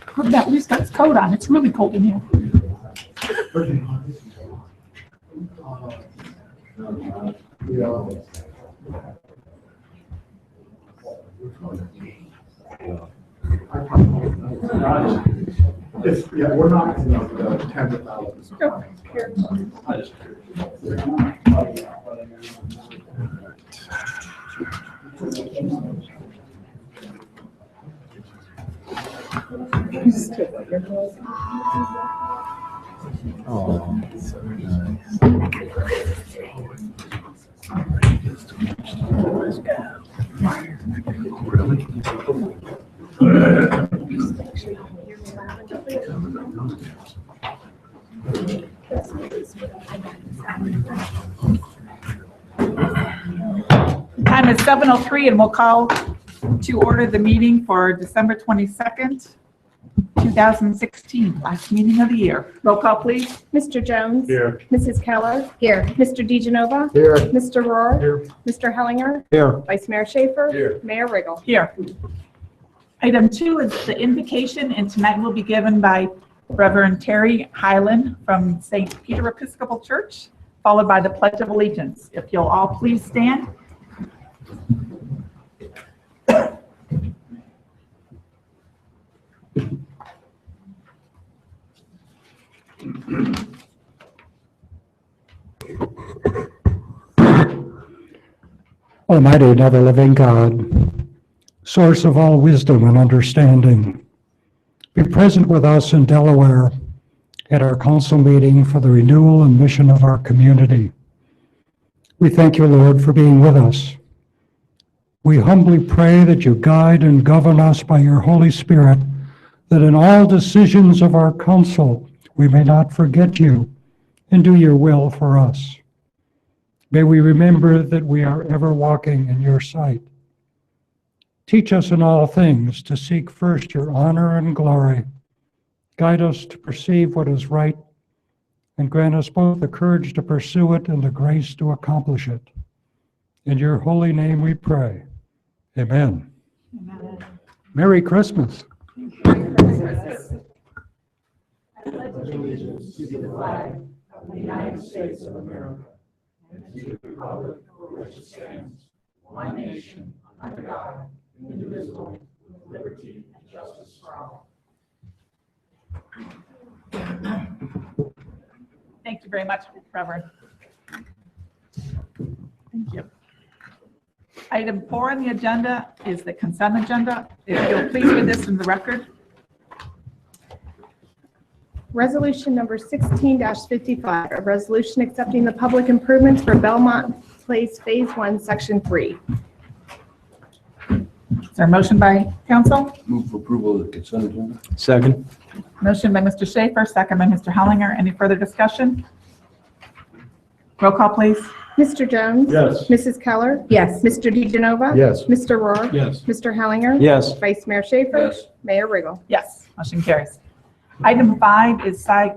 Put that at least got his coat on. It's really cold in here. Yeah, we're not in the tens of thousands. Oh, so nice. Really? Time is 7:03 and we'll call to order the meeting for December 22nd, 2016, last meeting of the year. Roll call, please. Mr. Jones? Here. Mrs. Keller? Here. Mr. DeGenova? Here. Mr. Rohr? Here. Mr. Hellinger? Here. Vice Mayor Schaefer? Here. Mayor Riggle? Here. Item 2 is the invocation, and tonight will be given by Reverend Terry Hyland from St. Peter Episcopal Church, followed by the Pledge of Allegiance. If you'll all please stand. Almighty and ever-living God, source of all wisdom and understanding, be present with us in Delaware at our council meeting for the renewal and mission of our community. We thank you, Lord, for being with us. We humbly pray that you guide and govern us by your Holy Spirit, that in all decisions of our council we may not forget you and do your will for us. May we remember that we are ever walking in your sight. Teach us in all things to seek first your honor and glory. Guide us to perceive what is right, and grant us both the courage to pursue it and the grace to accomplish it. In your holy name we pray. Amen. Amen. Merry Christmas. Allegiance to the flag of the United States of America and to the republic for which it stands, one nation, under God, indivisible, with liberty and justice for all. Thank you very much, Reverend. Thank you. Item 4 on the agenda is the consent agenda. If you'll please read this in the record. Resolution number 16-55, a resolution accepting the public improvements for Belmont Place Phase 1, Section 3. Is there a motion by council? Move for approval of the consent agenda. Second. Motion by Mr. Schaefer, second by Mr. Hellinger. Any further discussion? Roll call, please. Mr. Jones? Yes. Mrs. Keller? Yes. Mr. DeGenova? Yes. Mr. Rohr? Yes. Mr. Hellinger? Yes. Vice Mayor Schaefer? Yes. Mayor Riggle? Yes, motion carries. Item 5 is time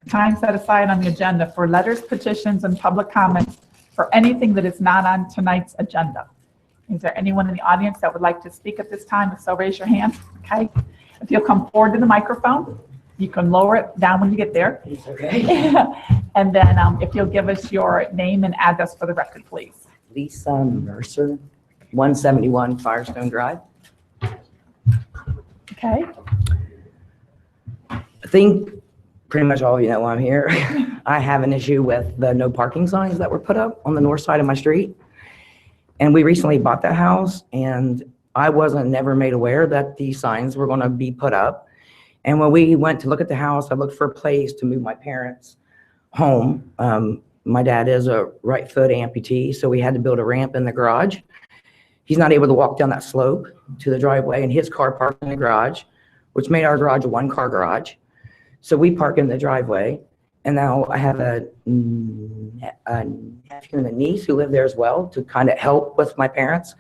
set aside on the agenda for letters, petitions, and public comments for anything that is not on tonight's agenda. Is there anyone in the audience that would like to speak at this time? If so, raise your hand. Okay. If you'll come forward to the microphone, you can lower it down when you get there. Okay. And then if you'll give us your name and address for the record, please. Lisa Mercer, 171 Firestone Drive. Okay. I think pretty much all of you know why I'm here. I have an issue with the no parking signs that were put up on the north side of my street. And we recently bought that house, and I wasn't never made aware that these signs were going to be put up. And when we went to look at the house, I looked for a place to move my parents home. My dad is a right foot amputee, so we had to build a ramp in the garage. He's not able to walk down that slope to the driveway, and his car parked in the garage, which made our garage a one-car garage. So we park in the driveway, and now I have a nephew and a niece who live there as well to kind of help with my parents,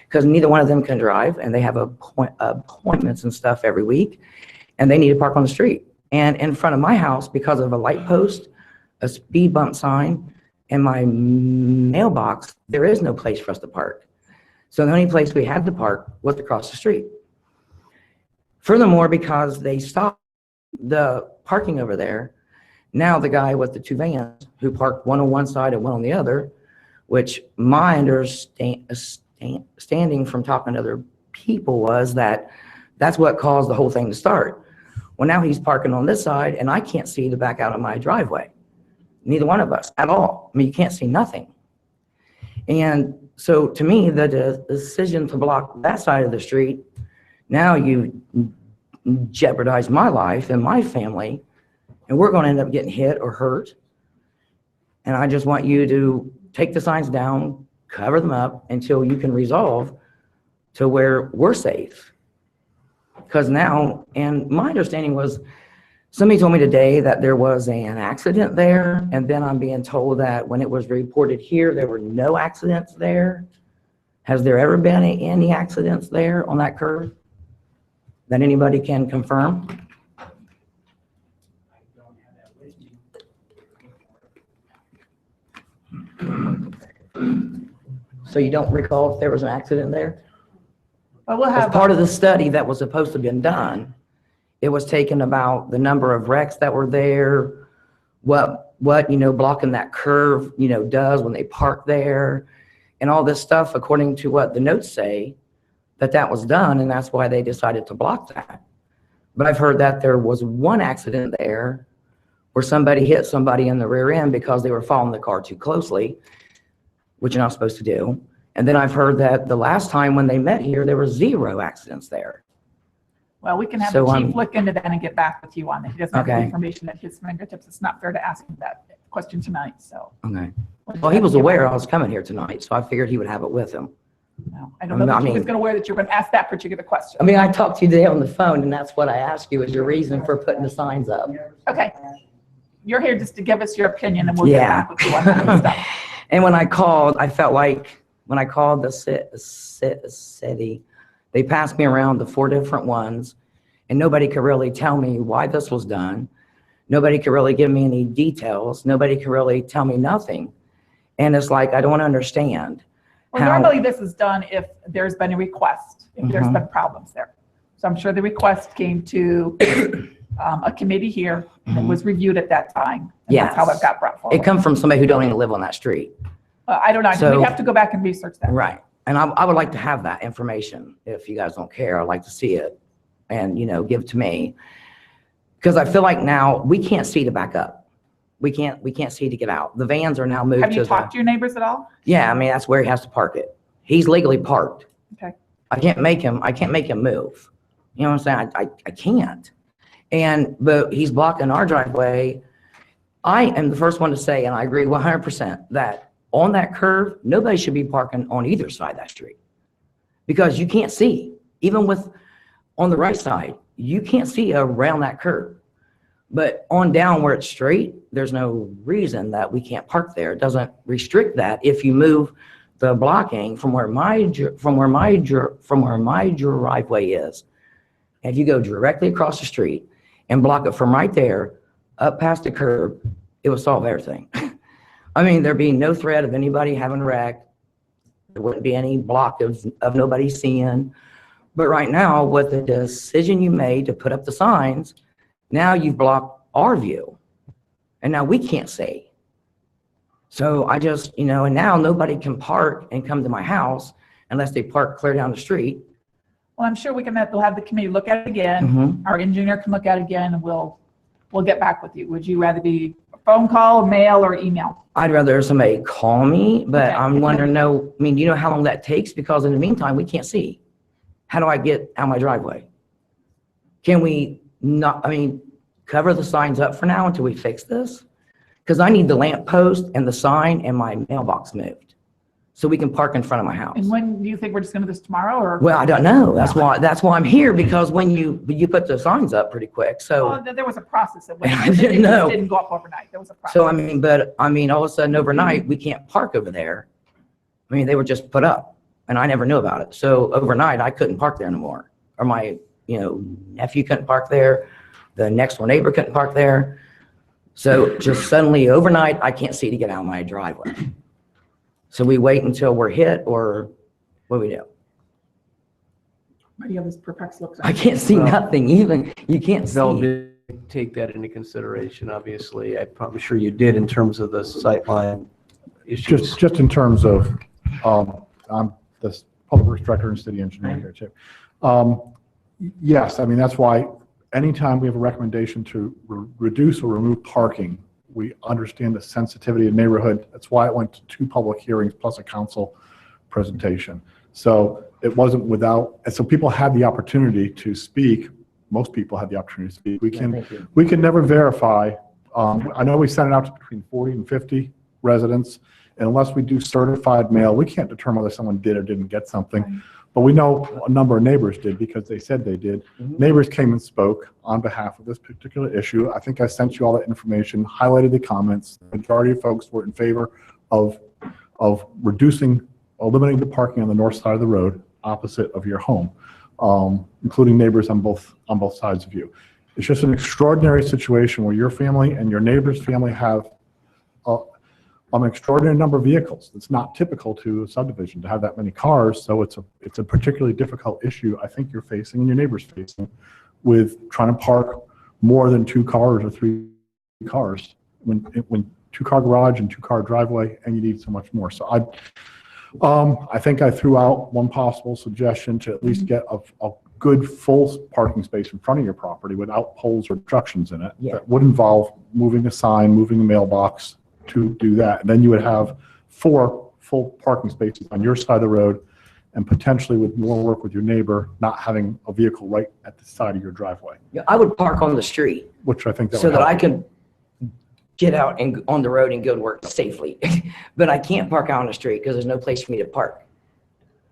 because neither one of them can drive, and they have appointments and stuff every week, and they need to park on the street. And in front of my house, because of a light post, a speed bump sign, and my mailbox, there is no place for us to park. So the only place we had to park was across the street. Furthermore, because they stopped the parking over there, now the guy with the two vans who parked one on one side and one on the other, which my understanding from talking to other people was that that's what caused the whole thing to start. Well, now he's parking on this side and I can't see the back out of my driveway. Neither one of us at all. I mean, you can't see nothing. And so to me, the decision to block that side of the street, now you jeopardize my life and my family, and we're going to end up getting hit or hurt. And I just want you to take the signs down, cover them up until you can resolve to where we're safe. Because now, and my understanding was, somebody told me today that there was an accident there, and then I'm being told that when it was reported here, there were no accidents there. Has there ever been any accidents there on that curve that anybody can confirm? So you don't recall if there was an accident there? But we'll As have, part of the study that was supposed to have been done, it was taken about the number of wrecks that were there, what blocking that curve, does when they park there, and all this stuff, according to what the notes say, that was done, and that's why they decided to block that. But I've heard that there was one accident there where somebody hit somebody in the rear end because they were following the car too closely, which you're not supposed to do. And then I've heard that the last time when they met here, there were 0 accidents there. well, we can have So, the chief look into that and get back with you on it. He doesn't have the Okay. information at his fingertips. It's not fair to ask him that question tonight, so. Okay. Well, he was aware I was coming here tonight, so I figured he would have it with him. No, I don't know that he was going to aware that you were going to ask that particular question. I mean, I talked to you today on the phone, and that's what I asked you, is your reason for putting the signs up. Okay. You're here just to give us your opinion and we'll get Yeah. back with you on that stuff. And when I called, I felt like when I called the city, they passed me around to 4 different ones, and nobody could really tell me why this was done. Nobody could really give me any details. Nobody could really tell me nothing. And it's like, I don't understand. Well, how- normally this is done if there's been a request, if there's Mhm. been problems there. So I'm sure the request came to a committee here and it was reviewed at that time. And that's how it Yes. got brought It forward. come from somebody who don't even live on that street. I don't know. So- We'd have to go back and research that. Right. And I would like to have that information. If you guys don't care, I'd like to see it and, give it to me. Because I feel like now we can't see to back up. We can't see to get out. The vans are now moved Have to you the. talked to your neighbors at all? Yeah, I mean, that's where he has to park it. He's legally parked. Okay. I can't make him move. You know what I'm saying? I can't. But he's blocking our driveway. I am the first one to say, and I agree 100%, that on that curve, nobody should be parking on either side of that street. Because you can't see, even on the right side, you can't see around that curve. But on down where it's straight, there's no reason that we can't park there. It doesn't restrict that if you move the blocking from where my driveway is. If you go directly across the street and block it from right there up past the curb, it would solve everything. I mean, there'd be no threat of anybody having a wreck. There wouldn't be any block of nobody seeing. But right now, with the decision you made to put up the signs, now you've blocked our view. And now we can't see. So I just, and now nobody can park and come to my house unless they park clear down the street. Well, I'm sure we'll have the committee look at it again. Mhm. Our engineer can look at it again and we'll get back with you. Would you rather be a phone call, mail, or email? I'd rather somebody call me, but Okay. I'm wondering, do you know how long that takes? Because in the meantime, we can't see. How do I get out my driveway? Can we not, cover the signs up for now until we fix this? Because I need the lamp post and the sign and my mailbox moved so we can park in front of my house. And when do you think we're just going to do this tomorrow or? Well, I don't know. That's why I'm here, because when you put the signs up pretty quick. So, Well, there was a process that went. I didn't know. It didn't go up overnight. There was a process. all of a sudden overnight, we can't park over there. They were just put up and I never knew about it. So overnight, I couldn't park there anymore. Or my, nephew couldn't park there. The next door neighbor couldn't park there. So just suddenly overnight, I can't see to get out of my driveway. So we wait until we're hit or What do we do? Why do you have this perplexed look? I can't see nothing even. You can't Val see. did take that into consideration, obviously. I'm probably sure you did in terms of the sightline issues. Just in terms of, I'm the public works director and city engineer here too. Yes, I mean, that's why anytime we have a recommendation to reduce or remove parking, we understand the sensitivity of neighborhood. That's why it went to 2 public hearings plus a council presentation. So it wasn't without, and so people had the opportunity to speak. Most people had the opportunity to speak. We can never verify. I know we sent it out to between 40 and 50 residents. And unless we do certified mail, we can't determine whether someone did or didn't get something. Right. But we know a number of neighbors did because they said they did. Neighbors came and spoke on behalf of this particular issue. I think I sent you all that information, highlighted the comments. The majority of folks were in favor of eliminating the parking on the north side of the road opposite of your home, including neighbors on both sides of you. It's just an extraordinary situation where your family and your neighbor's family have an extraordinary number of vehicles. It's not typical to a subdivision to have that many cars, so it's a particularly difficult issue I think you're facing and your neighbor's facing with trying to park more than 2 cars or 3 cars when 2-car garage and 2-car driveway, and you need so much more. So I think I threw out one possible suggestion to at least get a good full parking space in front of your property without poles or obstructions in it. Yeah. That would involve moving a sign, moving a mailbox to do that. And then you would have 4 full parking spaces on your side of the road, and potentially with more work with your neighbor, not having a vehicle right at the side of your driveway, Yeah, I would park on the street which I think that so would that help. I could get out and on the road and go to work safely. But I can't park out on the street because there's no place for me to park.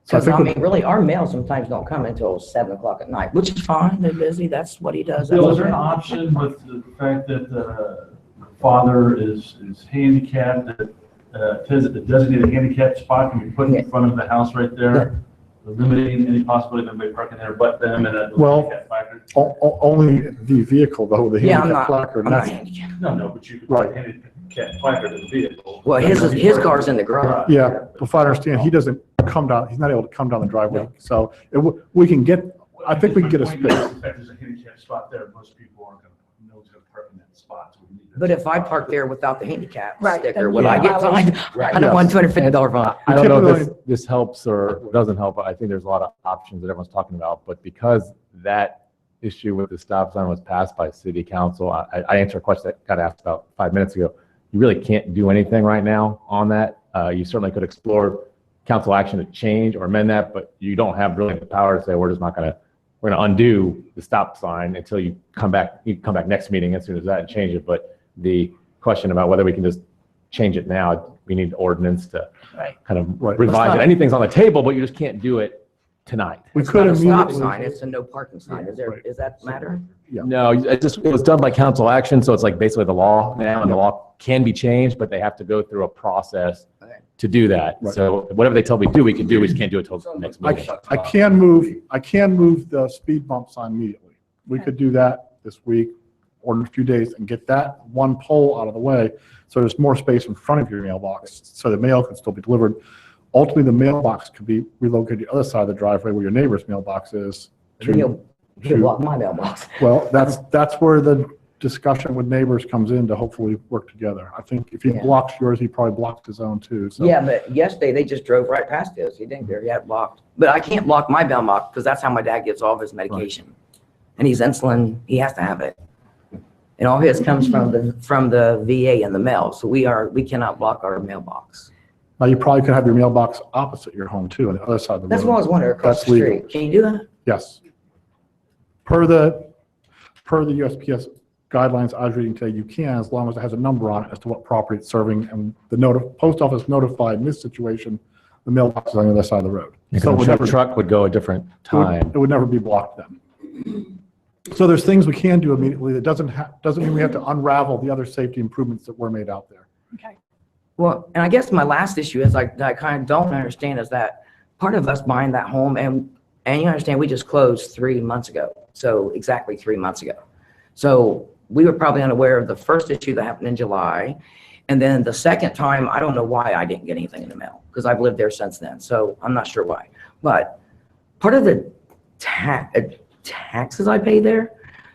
So I Because think I we- mean, really, our mail sometimes don't come until 7 o'clock at night, which is fine. They're busy. That's what he does. Bill, is That's there an okay. option with the fact that the father is handicapped, that a designated handicap spot can be put in front of the house right there, eliminating any possibility of anybody parking there but them and a Well, handicap placard? Only the vehicle though, the Yeah, I'm handicap not, placard. I'm not that's- handicapped. No, but you could Right. put a handicap placard in the vehicle. Well, his car's in the garage. Yeah, if I understand, he doesn't come down, he's not able to come down the driveway. So we can get, I think we can get a My point is, space. in fact, there's a handicap spot there, most people aren't going to know to park in that spot. So we need that But if I spot. park there without the handicap Right, sticker, then would you I have get fined? Right. I don't want Yes. $250 fine. I don't know if Typically- this helps or doesn't help, but I think there's a lot of options that everyone's talking about. But because that issue with the stop sign was passed by city council, I answered a question that got asked about 5 minutes ago. You really can't do anything right now on that. You certainly could explore council action to change or amend that, but you don't have really the power to say, we're going to undo the stop sign until you come back next meeting as soon as that and change it. But the question about whether we can just change it now, we need ordinance to Right. kind of Right. revise it. Anything's on the table, but you just can't do it tonight. We It's could not a stop immediately. sign, it's a no parking sign. Right. Is that matter? Yeah. No, it was done by council action, so it's like basically the law now, and the law can be changed, but they have to go through a process Okay. to do that. Right. So whatever they tell me to do, we can do, we just can't do it till next meeting. I can move the speed bump sign immediately. We could do that this week or in a few days and get that one pole out of the way. So there's more space in front of your mailbox, so the mail can still be delivered. Ultimately, the mailbox could be relocated to the other side of the driveway where your neighbor's mailbox is. Then he'll block my mailbox. Well, that's where the discussion with neighbors comes in to hopefully work together. I think if he Yeah. blocks yours, he probably blocks his own too. So Yeah, but yesterday they just drove right past his. He didn't care. He had it blocked. But I can't block my mailbox because that's how my dad gets all of his medication. And he's insulin, he has to have it. And all his comes from the VA in the mail. So we cannot block our mailbox. now you probably could have your mailbox opposite your home too, on the other side of the road. That's what I was wondering, across That's the legal. street. Can you do that? Yes. Per the USPS guidelines I was reading today, you can, as long as it has a number on it as to what property it's serving, and the post office notified in this situation, the mailbox is on the other side of the road. So it would never, Truck would go a different time. it would never be blocked then. So there's things we can do immediately that doesn't mean we have to unravel the other safety improvements that were made out there. Okay. Well, and I guess my last issue is that I kind of don't understand is that part of us buying that home, and you understand, we just closed 3 months ago. So exactly 3 months ago. So we were probably unaware of the first issue that happened in July. And then the second time, I don't know why I didn't get anything in the mail because I've lived there since then. So I'm not sure why. But part of the taxes I pay there,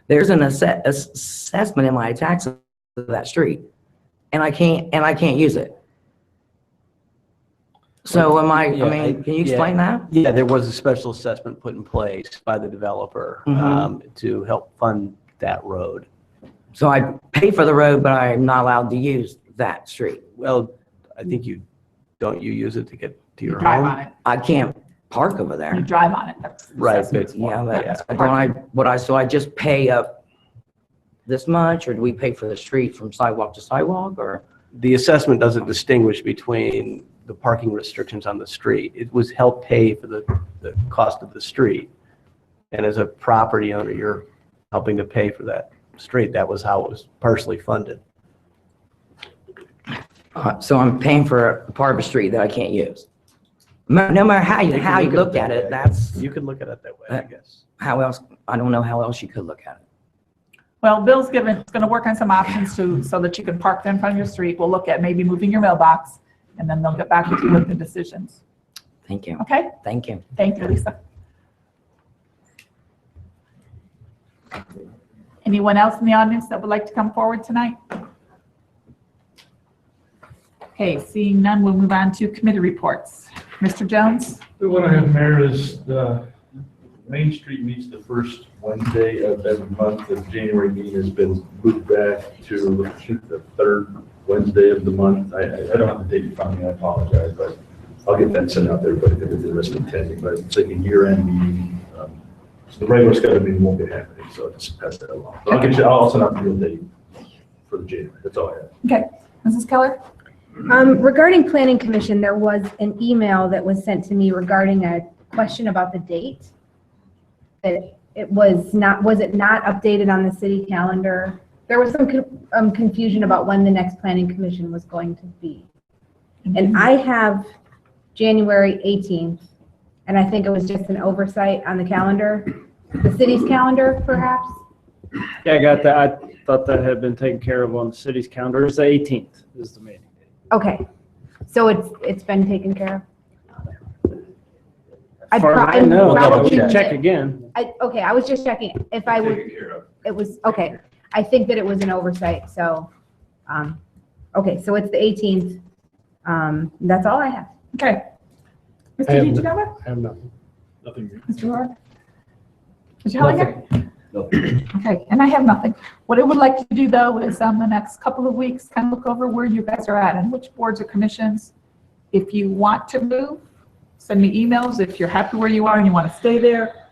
there's an assessment in my taxes of that street, and I can't use it. So can you explain that? Yeah, there was a special assessment put in place by the developer to help fund that road. So I pay for the road, but I'm not allowed to use that street. Well, I think don't you use it to get to You your drive home? on it. I can't park over You there. drive on it. That's the Right, assessment's for. Yeah, That's so I just pay up this much, or do we pay for the street from sidewalk to sidewalk, or? The assessment doesn't distinguish between the parking restrictions on the street. It was help pay for the cost of the street. And as a property owner, you're helping to pay for that street. That was how it was partially funded. So I'm paying for a part of a street that I can't use. No matter how you look at it, that's You could look at it that way, I guess. how else, I don't know how else you could look at it. Well, Bill's going to work on some options so that you can park there in front of your street. We'll look at maybe moving your mailbox, and then they'll get back with you with the decisions. Thank you. Okay? Thank you. Thank you, Lisa. Anyone else in the audience that would like to come forward tonight? Okay, seeing none, we'll move on to committee reports. Mr. Jones? The one I have, Mayor, is the Main Street meets the first Wednesday of every month. The January meeting has been moved back to, I think, the third Wednesday of the month. I don't have the date in front of me, I apologize, but I'll get that sent out there, but if there's a risk of attending, but it's like a year-end meeting. So the regular scheduled meeting won't be happening, so just pass that along. But I'll send out the real date for the January, that's all I have. Okay, Mrs. Keller? Regarding Planning Commission, there was an email that was sent to me regarding a question about the date. That was it not updated on the city calendar? There was some confusion about when the next Planning Commission was going to be. And I have January 18th, and I think it was just an oversight on the calendar, the city's calendar, perhaps? Yeah, I got that. I thought that had been taken care of on the city's calendar. It's the 18th is the meeting. Okay, so it's been taken care of? As far as I know, probably- we can check again. Okay, I was just checking if I would, it was, okay. I think that it was an oversight, so, okay, so it's the 18th. That's all I have. Okay. I Mr. have DiGenova? I have nothing. Nothing. Mr. Ward? Mr. Hellinger? Okay, and I have nothing. What I would like to do, though, is the next couple of weeks, kind of look over where you guys are at and which boards or commissions. If you want to move, send me emails. If you're happy where you are and you want to stay there,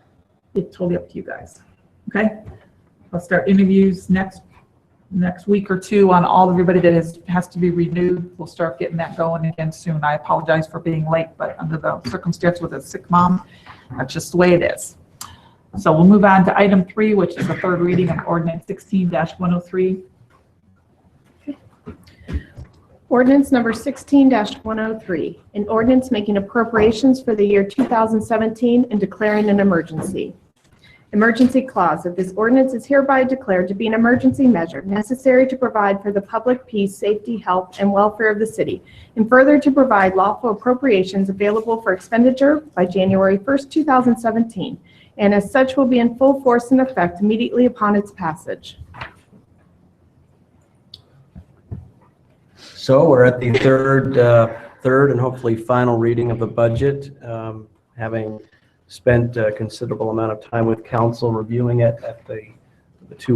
it's totally up to you guys. Okay? I'll start interviews next week or two on everybody that has to be renewed. We'll start getting that going again soon. I apologize for being late, but under the circumstance with a sick mom, that's just the way it is. So we'll move on to item 3, which is the third reading of ordinance 16-103. Ordinance number 16-103, an ordinance making appropriations for the year 2017 and declaring an emergency. Emergency clause of this ordinance is hereby declared to be an emergency measure necessary to provide for the public peace, safety, health, and welfare of the city, and further to provide lawful appropriations available for expenditure by January 1st, 2017, and as such will be in full force and effect immediately upon its passage. So we're at the third and hopefully final reading of the budget, having spent a considerable amount of time with council reviewing it at the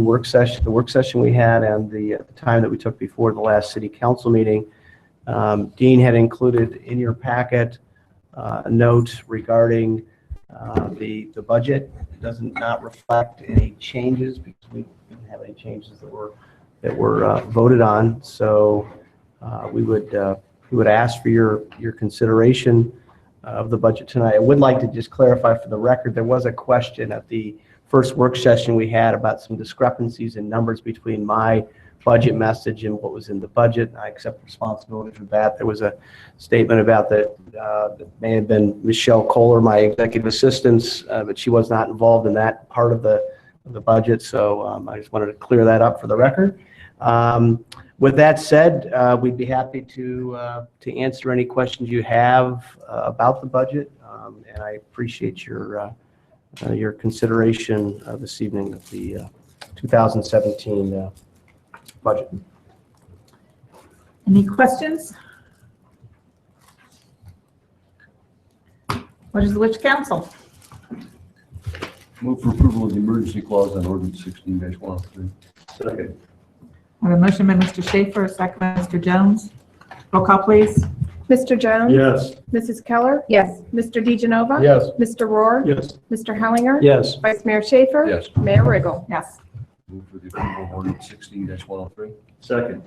work session we had and the time that we took before the last city council meeting. Dean had included in your packet a note regarding the budget. It does not reflect any changes because we didn't have any changes that were voted on. So we would ask for your consideration of the budget tonight. I would like to just clarify for the record, there was a question at the first work session we had about some discrepancies in numbers between my budget message and what was in the budget. I accept responsibility for that. There was a statement about that may have been Michelle Kohler, my executive assistant, but she was not involved in that part of the budget. So I just wanted to clear that up for the record. With that said, we'd be happy to answer any questions you have about the budget. And I appreciate your consideration this evening of the 2017 budget. Any questions? What is the wish of council? Move for approval of the emergency clause on ordinance 16-103. Second. I have a motion by Mr. Schaefer, a second by Mr. Jones. Roll call, please. Mr. Jones? Yes. Mrs. Keller? Yes. Mr. DeGenova? Yes. Mr. Rohr? Yes. Mr. Hellinger? Yes. Vice Mayor Schaefer? Yes. Mayor Riggle? Yes. Move for the approval of ordinance 16-103. Second.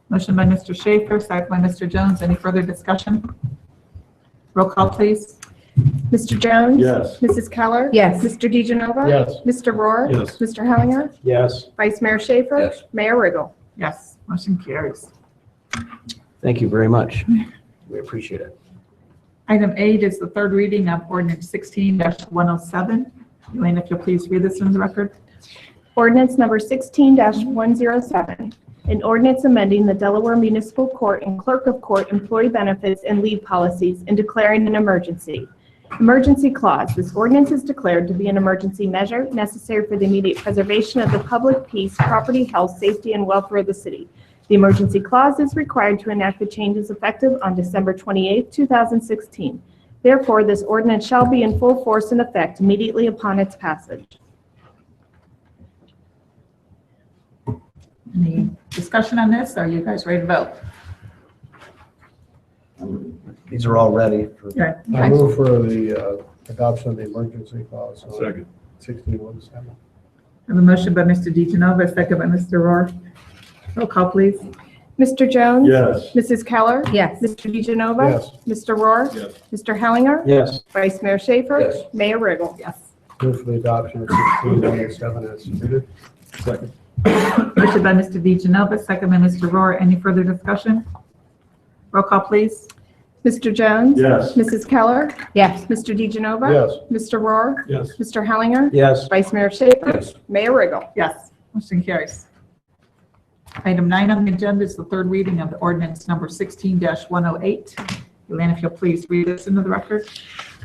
Motion by Mr. Schaefer, second by Mr. Jones. Any further discussion? Roll call, please. Mr. Jones? Yes. Mrs. Keller? Yes. Mr. DeGenova? Yes. Mr. Rohr? Yes. Mr. Hellinger? Yes. Vice Mayor Schaefer? Yes. Mayor Riggle? Yes. Motion carries. Thank you very much. We appreciate it. Item 8 is the third reading of ordinance 16-107. Elaine, if you'll please read this into the record. Ordinance number 16-107, an ordinance amending the Delaware Municipal Court and Clerk of Court employee benefits and leave policies and declaring an emergency. Emergency clause. This ordinance is declared to be an emergency measure necessary for the immediate preservation of the public peace, property, health, safety, and welfare of the city. The emergency clause is required to enact the changes effective on December 28, 2016. Therefore, this ordinance shall be in full force and effect immediately upon its passage. Any discussion on this? Are you guys ready to vote? These are all ready for Okay. I move for the adoption of the emergency clause on Second. 16-107. I have a motion by Mr. DeGenova, a second by Mr. Rohr. Roll call, please. Mr. Jones? Yes. Mrs. Keller? Yes. Mr. DeGenova? Yes. Mr. Rohr? Yes. Mr. Hellinger? Yes. Vice Mayor Schaefer? Yes. Mayor Riggle? Yes. Move for the adoption of 16-107 as submitted. Second. Motion by Mr. DeGenova, second by Mr. Rohr. Any further discussion? Roll call, please. Mr. Jones? Yes. Mrs. Keller? Yes. Mr. DeGenova? Yes. Mr. Rohr? Yes. Mr. Hellinger? Yes. Vice Mayor Schaefer? Yes. Mayor Riggle? Yes. Motion carries. Item 9 on the agenda is the third reading of the ordinance number 16-108. Elaine, if you'll please read this into the record.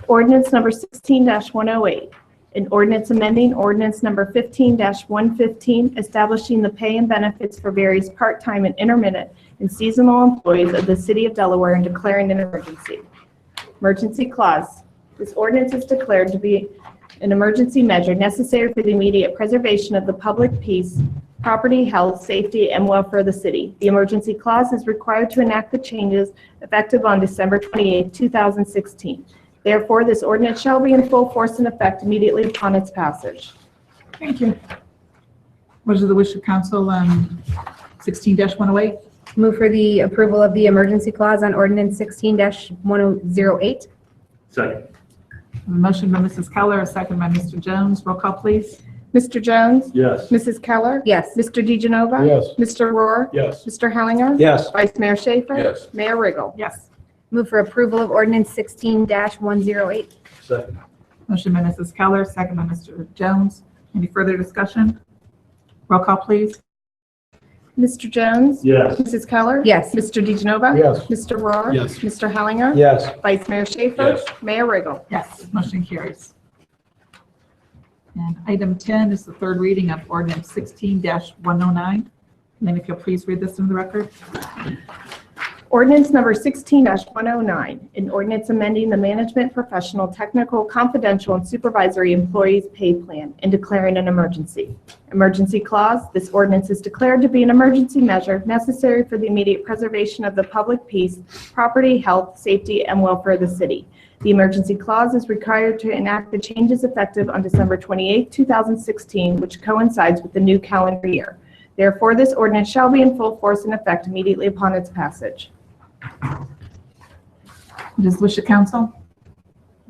Ordinance number 16-108, an ordinance amending ordinance number 15-115, establishing the pay and benefits for various part-time and intermittent and seasonal employees of the City of Delaware and declaring an emergency. Emergency clause. This ordinance is declared to be an emergency measure necessary for the immediate preservation of the public peace, property, health, safety, and welfare of the city. The emergency clause is required to enact the changes effective on December 28, 2016. Therefore, this ordinance shall be in full force and effect immediately upon its passage. Thank you. What is the wish of council on 16-108? Move for the approval of the emergency clause on ordinance 16-1008. Second. A motion by Mrs. Keller, a second by Mr. Jones. Roll call, please. Mr. Jones? Yes. Mrs. Keller? Yes. Mr. DeGenova? Yes. Mr. Rohr? Yes. Mr. Hellinger? Yes. Vice Mayor Schaefer? Yes. Mayor Riggle? Yes. Move for approval of ordinance 16-108. Second. Motion by Mrs. Keller, second by Mr. Jones. Any further discussion? Roll call, please. Mr. Jones? Yes. Mrs. Keller? Yes. Mr. DeGenova? Yes. Mr. Rohr? Yes. Mr. Hellinger? Yes. Vice Mayor Schaefer? Yes. Mayor Riggle? Yes, motion carries. And item 10 is the third reading of ordinance 16-109. And if you'll please read this into the record. Ordinance number 16-109, an ordinance amending the management, professional, technical, confidential, and supervisory employees pay plan and declaring an emergency. Emergency clause. This ordinance is declared to be an emergency measure necessary for the immediate preservation of the public peace, property, health, safety, and welfare of the city. The emergency clause is required to enact the changes effective on December 28, 2016, which coincides with the new calendar year. Therefore, this ordinance shall be in full force and effect immediately upon its passage. What is the wish of council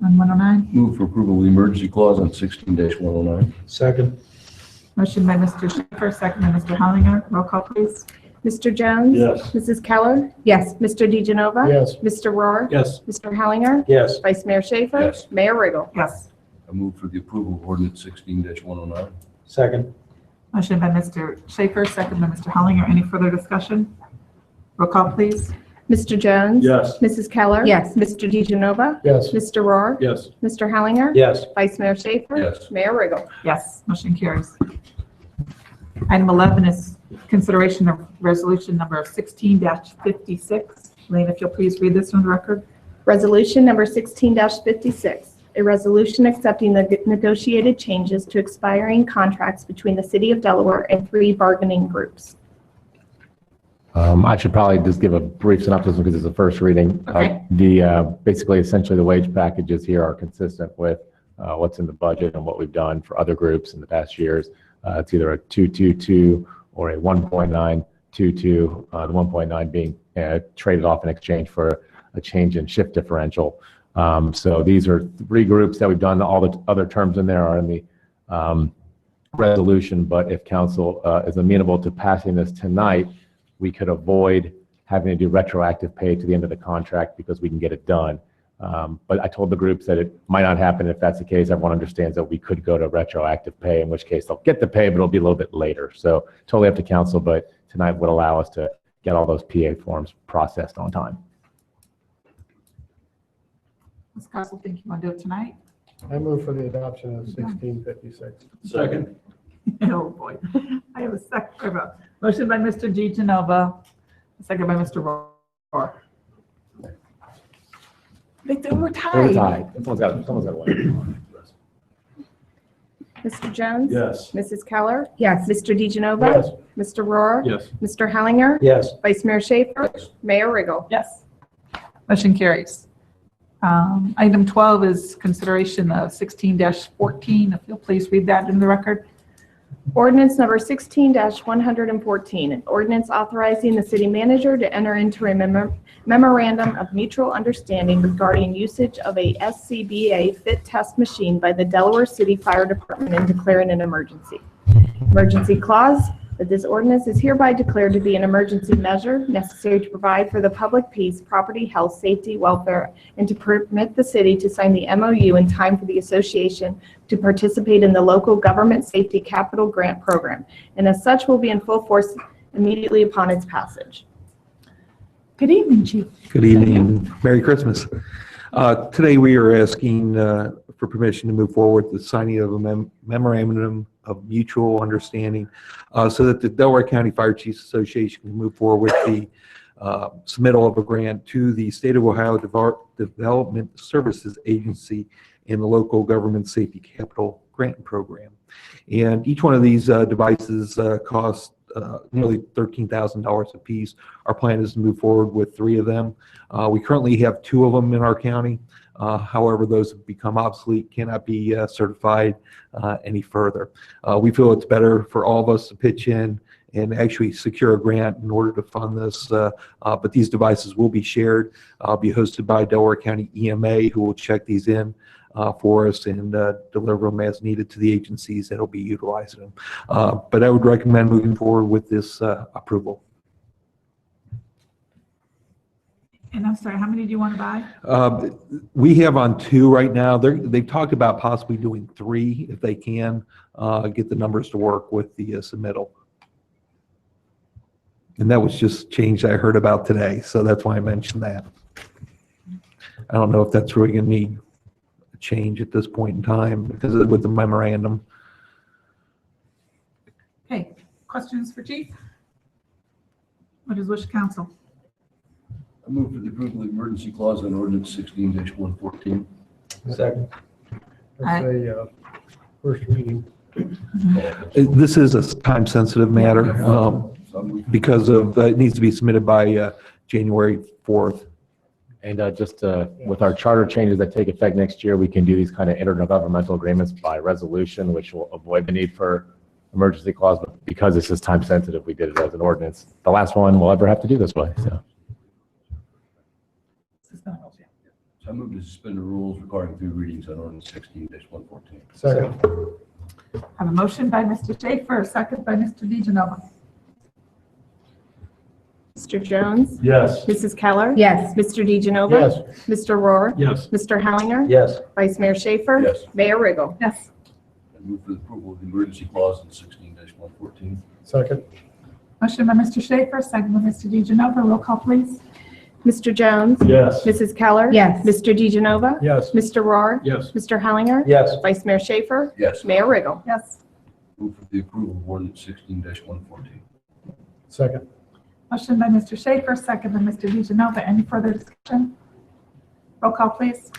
on 109? Move for approval of the emergency clause on 16-109. Second. Motion by Mr. Schaefer, second by Mr. Hollinger. Roll call, please. Mr. Jones? Yes. Mrs. Keller? Yes. Mr. DeGenova? Yes. Mr. Rohr? Yes. Mr. Hellinger? Yes. Vice Mayor Schaefer? Yes. Mayor Riggle? Yes. I move for the approval of ordinance 16-109. Second. Motion by Mr. Schaefer, second by Mr. Hollinger. Any further discussion? Roll call, please. Mr. Jones? Yes. Mrs. Keller? Yes. Mr. DeGenova? Yes. Mr. Rohr? Yes. Mr. Hellinger? Yes. Vice Mayor Schaefer? Yes. Mayor Riggle? Yes, motion carries. Item 11 is consideration of resolution number 16-56. Elaine, if you'll please read this on the record. Resolution number 16-56, a resolution accepting the negotiated changes to expiring contracts between the City of Delaware and 3 bargaining groups. I should probably just give a brief synopsis because it's the first reading. Okay. Basically, essentially, the wage packages here are consistent with what's in the budget and what we've done for other groups in the past years. It's either a 222 or a 1.922, the 1.9 being traded off in exchange for a change in shift differential. So these are 3 groups that we've done. All the other terms in there are in the resolution, but if council is amenable to passing this tonight, we could avoid having to do retroactive pay to the end of the contract because we can get it done. But I told the groups that it might not happen. If that's the case, everyone understands that we could go to retroactive pay, in which case they'll get the pay, but it'll be a little bit later. So totally up to council, but tonight would allow us to get all those PA forms processed on time. Ms. Castle, think you want to do it tonight? I move for the adoption of 1656. Second. Oh, boy. I have a second. Motion by Mr. DeGenova, second by Mr. Rohr. We're We're tied. tied. Someone's got to win. Mr. Jones? Yes. Mrs. Keller? Yes. Mr. DeGenova? Yes. Mr. Rohr? Yes. Mr. Hellinger? Yes. Vice Mayor Schaefer? Mayor Riggle? Yes. Motion carries. Item 12 is consideration of 16-14. If you'll please read that in the record. Ordinance number 16-114, an ordinance authorizing the city manager to enter into a memorandum of mutual understanding regarding usage of a SCBA fit test machine by the Delaware City Fire Department and declaring an emergency. Emergency clause, that this ordinance is hereby declared to be an emergency measure necessary to provide for the public peace, property, health, safety, welfare, and to permit the city to sign the MOU in time for the association to participate in the local government safety capital grant program, and as such will be in full force immediately upon its passage. Good evening, Chief. Good evening. Merry Christmas. Today we are asking for permission to move forward with the signing of a memorandum of mutual understanding so that the Delaware County Fire Chiefs Association can move forward with the submittal of a grant to the State of Ohio Development Services Agency in the local government safety capital grant program. And each one of these devices costs nearly $13,000 a piece. Our plan is to move forward with 3 of them. We currently have 2 of them in our county. However, those have become obsolete, cannot be certified any further. We feel it's better for all of us to pitch in and actually secure a grant in order to fund this. But these devices will be shared, be hosted by Delaware County EMA, who will check these in for us and deliver them as needed to the agencies that will be utilizing them. But I would recommend moving forward with this approval. And I'm sorry, how many do you want to buy? We have on 2 right now. They've talked about possibly doing 3 if they can get the numbers to work with the submittal. And that was just change I heard about today, so that's why I mentioned that. I don't know if that's really going to need a change at this point in time because with the memorandum. Okay, questions for Chief? What is wish of council? I move for the approval of the emergency clause on ordinance 16-114. Second. That's a first reading. This is a time-sensitive matter because of it needs to be submitted by January 4th. And just with our charter changes that take effect next year, we can do these kind of intergovernmental agreements by resolution, which will avoid the need for emergency clause. But because this is time sensitive, we did it as an ordinance. The last one we'll ever have to do this way. So I move to suspend the rules requiring 3 readings on ordinance 16-114. Second. I have a motion by Mr. Schaefer, a second by Mr. DeGenova. Mr. Jones? Yes. Mrs. Keller? Yes. Mr. DeGenova? Yes. Mr. Rohr? Yes. Mr. Hellinger? Yes. Vice Mayor Schaefer? Yes. Mayor Riggle? Yes. I move for the approval of the emergency clause in 16-114. Second. Motion by Mr. Schaefer, second by Mr. DeGenova. Roll call, please. Mr. Jones? Yes. Mrs. Keller? Yes. Mr. DeGenova? Yes. Mr. Rohr? Yes. Mr. Hellinger? Yes. Vice Mayor Schaefer? Yes. Mayor Riggle? Yes. Move for the approval of ordinance 16-114. Second. Motion by Mr. Schaefer, second by Mr. DeGenova. Any further discussion? Roll call, please.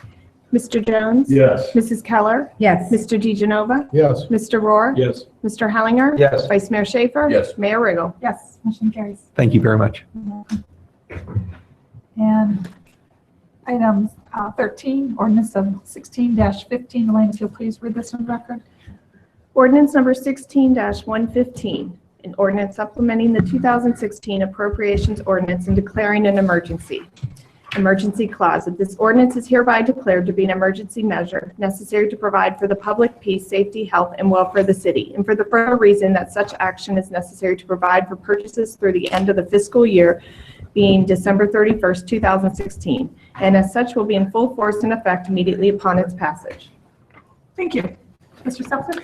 Mr. Jones? Yes. Mrs. Keller? Yes. Mr. DeGenova? Yes. Mr. Rohr? Yes. Mr. Hellinger? Yes. Vice Mayor Schaefer? Yes. Mayor Riggle? Yes, motion carries. Thank you very much. And items 13, ordinance of 16-15. Elaine, if you'll please read this on record. Ordinance number 16-115, an ordinance supplementing the 2016 appropriations ordinance and declaring an emergency. Emergency clause of this ordinance is hereby declared to be an emergency measure necessary to provide for the public peace, safety, health, and welfare of the city, and for the further reason that such action is necessary to provide for purchases through the end of the fiscal year being December 31st, 2016, and as such will be in full force and effect immediately upon its passage. Thank you. Mr. Simpson?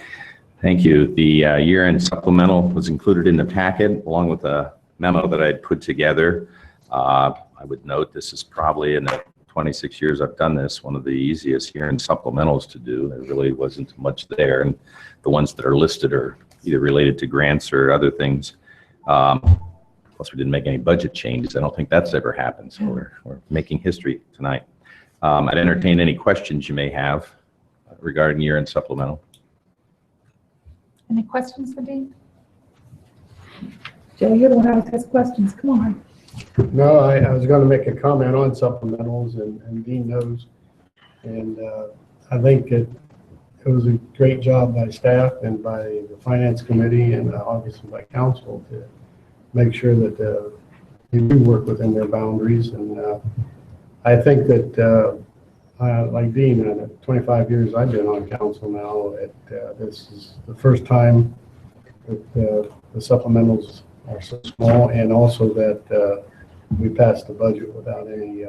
Thank you. The year-end supplemental was included in the packet along with a memo that I had put together. I would note this is probably in the 26 years I've done this, one of the easiest year-end supplementals to do. There really wasn't much there, and the ones that are listed are either related to grants or other things. Plus, we didn't make any budget changes. I don't think that's ever happened, so we're making history tonight. I'd entertain any questions you may have regarding year-end supplemental. Any questions for Dean? Joe, you're the one who always has questions. Come on. No, I was going to make a comment on supplementals, and Dean knows. And I think it was a great job by staff and by the finance committee and obviously by council to make sure that they do work within their boundaries. And I think that, like Dean, in the 25 years I've been on council now, this is the first time that the supplementals are so small, and also that we passed the budget without any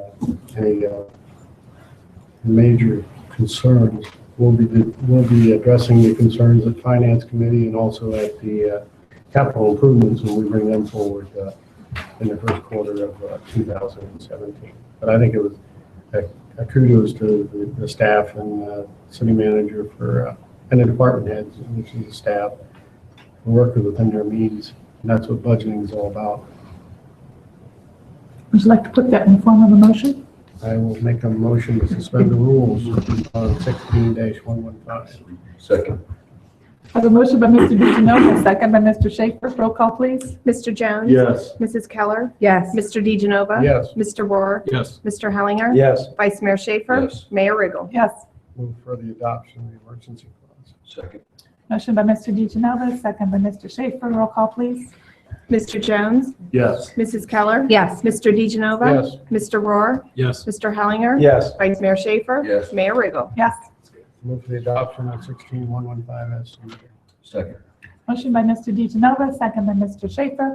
major concerns. We'll be addressing the concerns at Finance Committee and also at the capital improvements when we bring them forward in the first quarter of 2017. But I think it was a kudos to the staff and city manager and the department heads, which is the staff, for working within their means. And that's what budgeting is all about. Would you like to put that in the form of a motion? I will make a motion to suspend the rules on 16-115. Second. I have a motion by Mr. DeGenova, second by Mr. Schaefer. Roll call, please. Mr. Jones? Yes. Mrs. Keller? Yes. Mr. DeGenova? Yes. Mr. Rohr? Yes. Mr. Hellinger? Yes. Vice Mayor Schaefer? Yes. Mayor Riggle? Yes. Move for the adoption of the emergency clause. Second. Motion by Mr. DeGenova, second by Mr. Schaefer. Roll call, please. Mr. Jones? Yes. Mrs. Keller? Yes. Mr. DeGenova? Yes. Mr. Rohr? Yes. Mr. Hellinger? Yes. Vice Mayor Schaefer? Yes. Mayor Riggle? Yes. Move for the adoption of 16-115 as submitted. Second. Motion by Mr. DeGenova, second by Mr. Schaefer.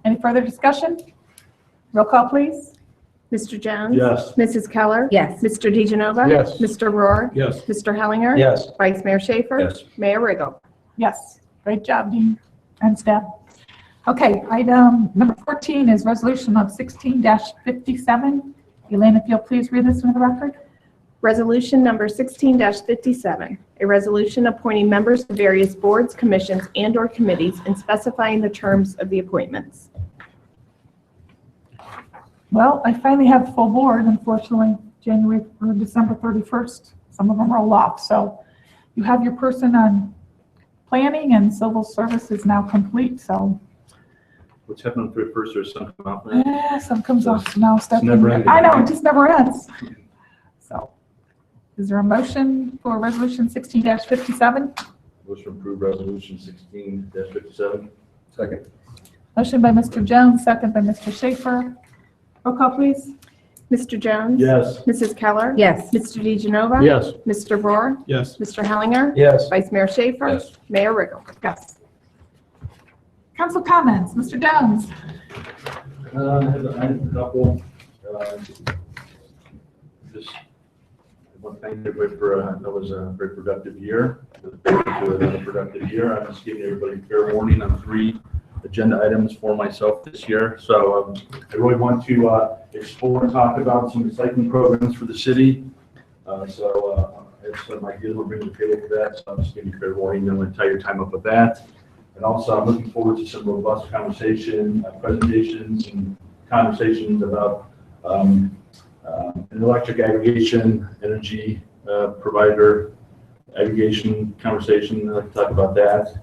Any further discussion? Roll call, please. Mr. Jones? Yes. Mrs. Keller? Yes. Mr. DeGenova? Yes. Mr. Rohr? Yes. Mr. Hellinger? Yes. Vice Mayor Schaefer? Yes. Mayor Riggle? Yes. Great job, Dean and staff. Okay, item number 14 is resolution of 16-57. Elaine, if you'll please read this into the record. Resolution number 16-57, a resolution appointing members of various boards, commissions, and/or committees and specifying the terms of the appointments. Well, I finally have full board. Unfortunately, January or December 31st, some of them roll off. So you have your person on planning, and civil service is now complete. So What's happening for first or some come out now? some comes off now. never ending. I know, it just never ends. So is there a motion for resolution 16-57? Motion to approve resolution 16-57. Second. Motion by Mr. Jones, second by Mr. Schaefer. Roll call, please. Mr. Jones? Yes. Mrs. Keller? Yes. Mr. DeGenova? Yes. Mr. Rohr? Yes. Mr. Hellinger? Yes. Vice Mayor Schaefer? Yes. Mayor Riggle? Yes. Council comments, Mr. Jones. I have a couple. Just want to thank everybody for, that was a very productive year. To another productive year. I'm just giving everybody fair warning on 3 agenda items for myself this year. So I really want to explore and talk about some recycling programs for the city. It's some ideas we're bringing to the table for that. So I'm just giving you fair warning. I'm going to tie your time up with that. And also, I'm looking forward to some robust conversation, presentations, and conversations about an electric aggregation, energy provider aggregation conversation. I'd like to talk about that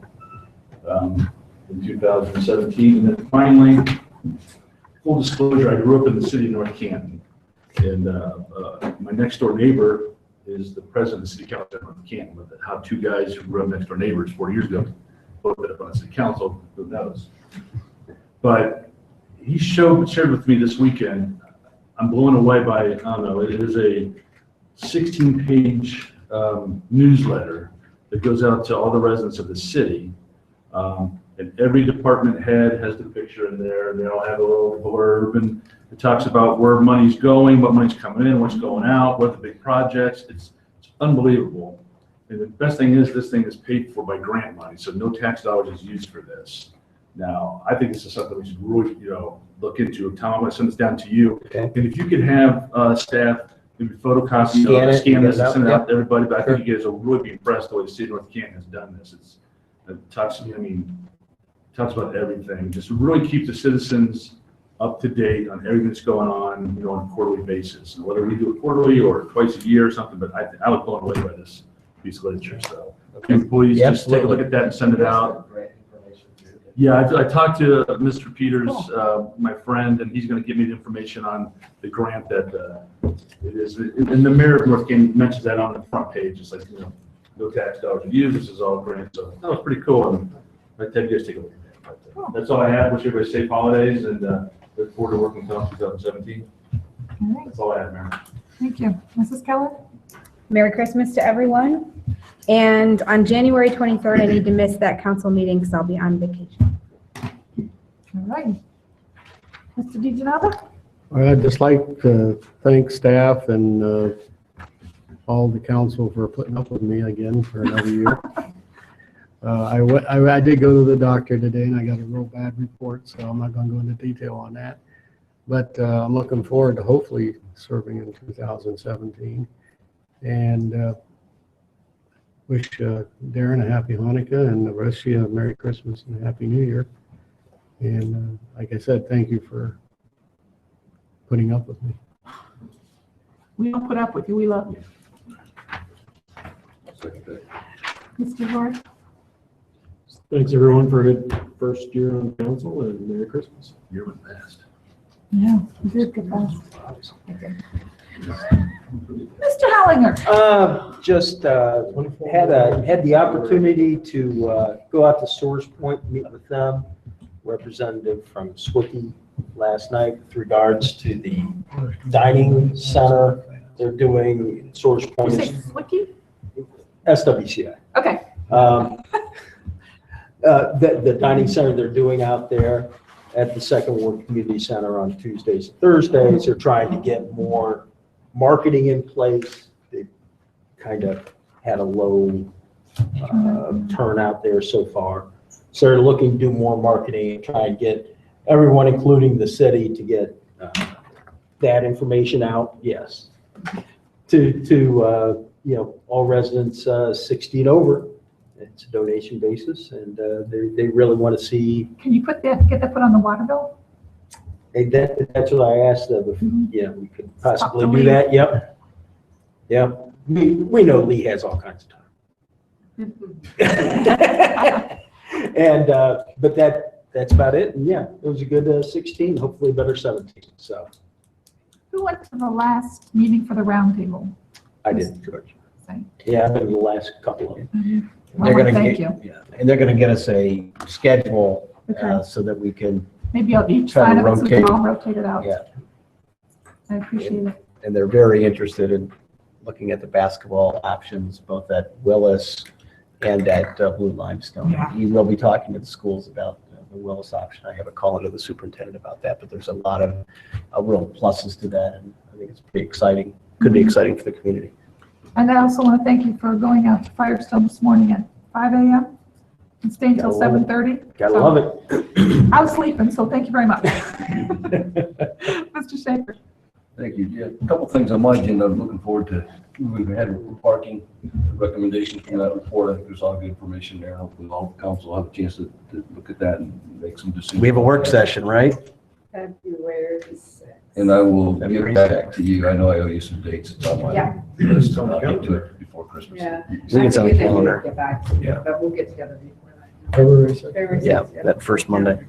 in 2017. And then finally, full disclosure, I grew up in the city of North Canton. And my next door neighbor is the president of the city council of North Canton. But how two guys who grew up next door neighbors 40 years ago both ended up on the city council, who knows? But he shared with me this weekend. I'm blown away by, I don't know, it is a 16-page newsletter that goes out to all the residents of the city. And every department head has the picture in there, and they all have a little blurb, and it talks about where money's going, what money's coming in, what's going out, what are the big projects. It's unbelievable. And the best thing is this thing is paid for by grant money, so no tax dollars is used for this. Now, I think this is something we should really, look into. Tom, I'm going to send this down to you. Okay. And if you could have staff maybe photocopy, scan this, and send it out to everybody. But I think you guys will really be impressed the way the city of North Canton has done this. It talks about everything. Just really keep the citizens up to date on everything that's going on, on a quarterly basis. And whether we do it quarterly or twice a year or something, but I was blown away by this piece of literature. So please just take a look at that and send it out. Yeah, I talked to Mr. Peters, my friend, and he's going to give me the information on the grant that it is. And the mayor of North Canton mentions that on the front page. It's like, no tax dollars used. This is all grant. So that was pretty cool. And I'd tell you guys to take a look at that. But, that's all I have. Wish everybody safe holidays and look forward to working until 2017. All right. That's all I have, Mayor. Thank you. Mrs. Keller? Merry Christmas to everyone. And on January 23rd, I need to miss that council meeting because I'll be on vacation. All right. Mr. DeGenova? I'd just like to thank staff and all the council for putting up with me again for another year. I did go to the doctor today and I got a real bad report, so I'm not going to go into detail on that. But I'm looking forward to hopefully serving in 2017. And wish Darren a happy Hanukkah and the rest of you a Merry Christmas and a Happy New Year. And like I said, thank you for putting up with me. We don't put up with you. We love you. Mr. Lord? Thanks, everyone, for a good first year on council, and Merry Christmas. Year went fast. Yeah, you did get fast. Okay. Mr. Hollinger? Just had the opportunity to go out to Source Point, meet with them, representative from Swicky last night with regards to the dining center they're doing. Source Point Did you say Swicky? SWCI. Okay. The dining center they're doing out there at the Second Ward Community Center on Tuesdays and Thursdays. They're trying to get more marketing in place. They kind of had a low turnout there so far. So they're looking to do more marketing and try and get everyone, including the city, to get that information out. Yes. To all residents 60 and over. It's a donation basis, and they really want to see. Can you get that put on the water bill? Hey, that's what I asked them. If, we could possibly do Lee. that. Yep. Yep. We know Lee has all kinds of time. And but that's about it. And yeah, it was a good 16. Hopefully, a better 17. So. Who went to the last meeting for the roundtable? I did, George. Same. Yeah, I've been the last couple of them. They're going to thank you. Yeah, and they're going to get us a schedule Okay. so that we can. Maybe I'll each Try to sign of it so we can rotate. all rotate it out. Yeah. I appreciate it. And they're very interested in looking at the basketball options, both at Willis and at Blue Limestone. Yeah. You will be talking to the schools about the Willis option. I have a call into the superintendent about that, but there's a lot of real pluses to that, and I think it's pretty exciting. Could be exciting for the community. And I also want to thank you for going out to Firestone this morning at 5 a.m. and stay until Gotta love it. 7:30. Gotta love it. I was sleeping, so thank you very much. Mr. Schaefer. Thank you. Yeah, a couple things on my agenda. I'm looking forward to moving ahead with parking recommendations from that report. I think there's a lot of good information there. Hopefully all the council will have a chance to look at that and make some decisions. We have a work session, right? February 6th. And I will get back to you. I know I owe you some dates. It's on my Yeah. list. I'll get to it before Christmas. Yeah. We can send a calendar. Get back to you, Yeah. but we'll get together before that. February 6th. February 6th, Yeah, that first Monday.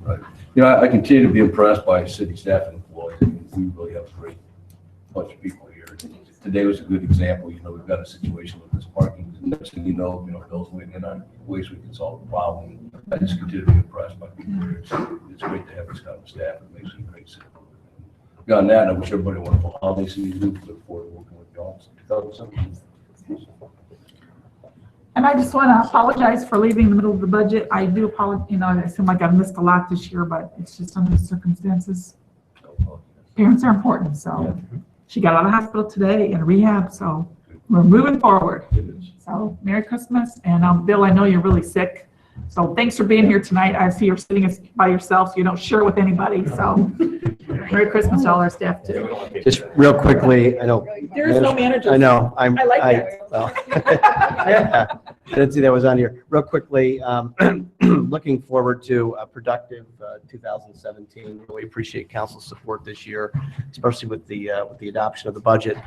Right. You know, I continue to be impressed by city staff and employees. We really have a great bunch of people here. Today was a good example. You know, we've got a situation with this parking. Next thing you know, Bill's waiting in on ways we can solve the problem. I just continue to be impressed by people here. It's great to have this kind of staff. It makes it a great city. Beyond that, I wish everybody a wonderful holiday season. Look forward to working with y'all in 2017. And I just want to apologize for leaving in the middle of the budget. I do apologize, I assume like I've missed a lot this year, but it's just under the circumstances. Parents are important, so she got out of the hospital today in rehab, so we're moving forward. So Merry Christmas, and Bill, I know you're really sick, so thanks for being here tonight. I see you're sitting by yourself, so you don't share with anybody, so Merry Christmas to all our staff too. Just real quickly, I know. There is no manager. I know. I like that. Well, yeah, I didn't see that was on here. Real quickly, looking forward to a productive 2017. Really appreciate council's support this year, especially with the adoption of the budget.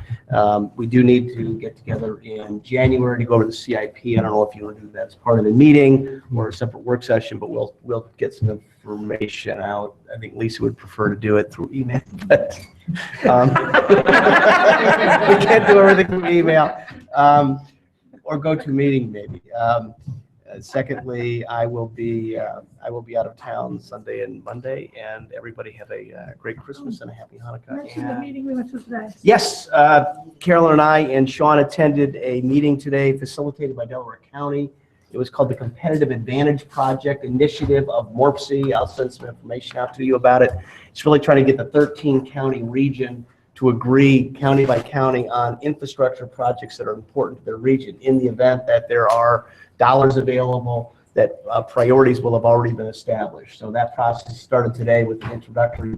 We do need to get together in January to go over the CIP. I don't know if you want to do that as part of the meeting or a separate work session, but we'll get some information out. I think Lisa would prefer to do it through email, but we can't do everything through email. Or go to a meeting maybe. Secondly, I will be out of town Sunday and Monday, and everybody have a great Christmas and a happy Hanukkah. Mention the meeting we went to today. Yes, Carolyn and I and Sean attended a meeting today facilitated by Delaware County. It was called the Competitive Advantage Project Initiative of MORPC. I'll send some information out to you about it. It's really trying to get the 13 county region to agree county by county on infrastructure projects that are important to their region in the event that there are dollars available, that priorities will have already been established. So that process started today with an introductory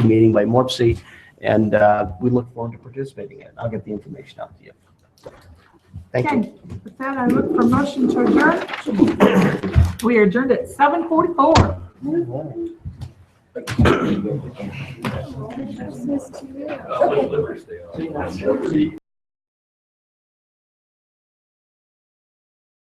meeting by MORPC, and we look forward to participating in it. I'll get the information out to you. Thank you. Okay, with that, I look for motion to adjourn. We are adjourned at 7:44.